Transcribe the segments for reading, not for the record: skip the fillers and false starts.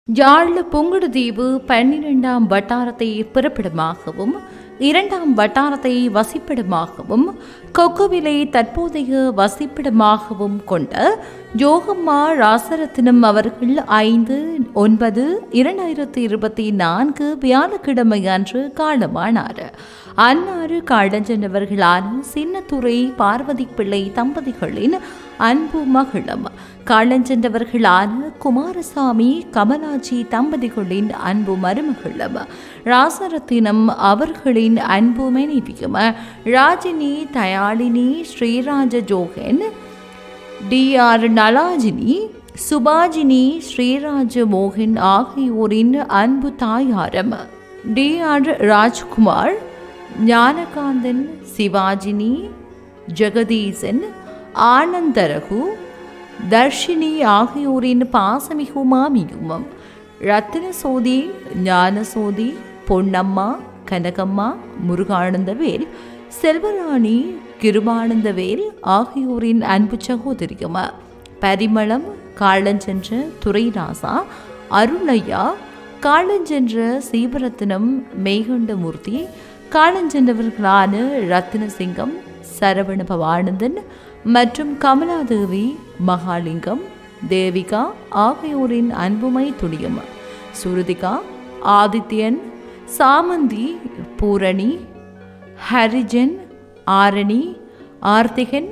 யாழ் புங்குடுதீவு 12ஆம் வட்டாரத்தை பிறப்பிடமாகவும் 2ஆம் வட்டாரத்தை வசிப்பிடமாகவும் கொக்குவிலை தற்போதைய வசிப்பிடமாகவும் கொண்ட யோகம்மா ராசரத்தினம் அவர்கள் 5/9/2024 வியாழக்கிழமை அன்று காலமானார். அன்னாறு காலஞ்சென்றவர்களான சின்னத்துறை பார்வதி பிள்ளை தம்பதிகளின் அன்பு மகளும் காலஞ்சென்றவர்களான குமாரசாமி கமலாஜி தம்பதிகளின் அன்பு மருமகளும் ராசரத்தினம் அவர்களின் அன்பு மனைவியும் ராஜினி தயாளினி ஸ்ரீராஜ ஜோகன் DR நலாஜினி சுபாஜினி ஸ்ரீராஜ மோகன் ஆகியோரின் அன்பு தாயாரம் DR ராஜ்குமார் ஞானகாந்தன் சிவாஜினி ஜெகதீசன் ஆனந்தரகு தர்ஷினி ஆகியோரின் பாசமிகு மாமியும் ரத்தினசோதி ஞானசோதி பொன்னம்மா கனகம்மா முருகானந்தவேல் செல்வராணி கிருபானந்தவேல் ஆகியோரின் அன்பு சகோதரியும் பரிமளம் காலஞ்சென்ற துரைராசா அருளையா காலஞ்சென்ற சீவரத்னம் மெய்கண்டமூர்த்தி காலஞ்சென்றவர்களான ரத்தினசிங்கம் சரவண பவானந்தன் மற்றும் கமலாதேவி மகாலிங்கம் தேவிகா ஆகியோரின் அன்புமை துணியும் சுருதிகா ஆதித்யன் சாமந்தி பூரணி ஹரிஜன் ஆரணி ஆர்த்திகன்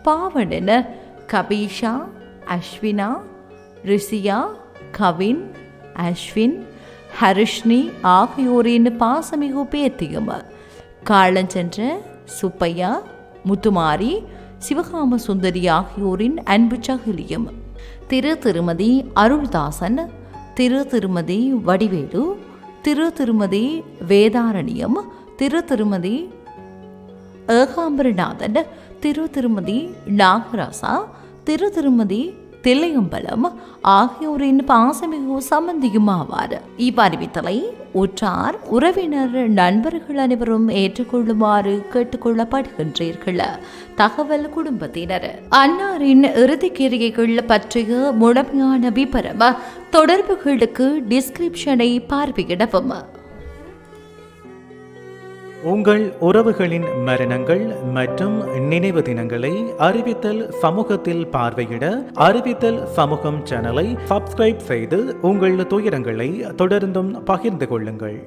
பாவனன் கபீஷா அஸ்வினா ரிஷியா கவின் அஸ்வின் ஹரிஷ்னி ஆகியோரின் பாசமிகு பேத்தியும் காலஞ்சென்ற சுப்பையா முத்துமாரி சிவகாம சுந்தரி ஆகியோரின் அன்பு சகிலியும் திருமதி அருள்தாசன் திருமதி வடிவேலு திருமதி வேதாரண்யம் திருமதி ஏகாம்பரநாதன் திருமதி நாகராசா திருமதி தில்லையம்பலம் ஆகியோரின் பாசமிகு சம்பந்தியும் ஆவார். இவ்வறிவித்தலை உற்றார் உறவினர் நண்பர்கள் அனைவரும் ஏற்றுக்கொள்ளுமாறு கேட்டுக்கொள்ளப்படுகின்றீர்கள். தகவல் குடும்பத்தினர் அன்னாரின் இறுதிக்கிரியைகள் பற்றிய முழுமையான விபரம் தொடர்புகளுக்கு டிஸ்கிரிப்ஷனை பார்வையிடவும். உங்கள் உறவுகளின் மரணங்கள் மற்றும் நினைவு தினங்களை அறிவித்தல் சமூகத்தில் பார்வையிட அறிவித்தல் சமூகம் சேனலை சப்ஸ்கிரைப் செய்து உங்கள் துயரங்களை தொடர்ந்தும் பகிர்ந்து கொள்ளுங்கள்.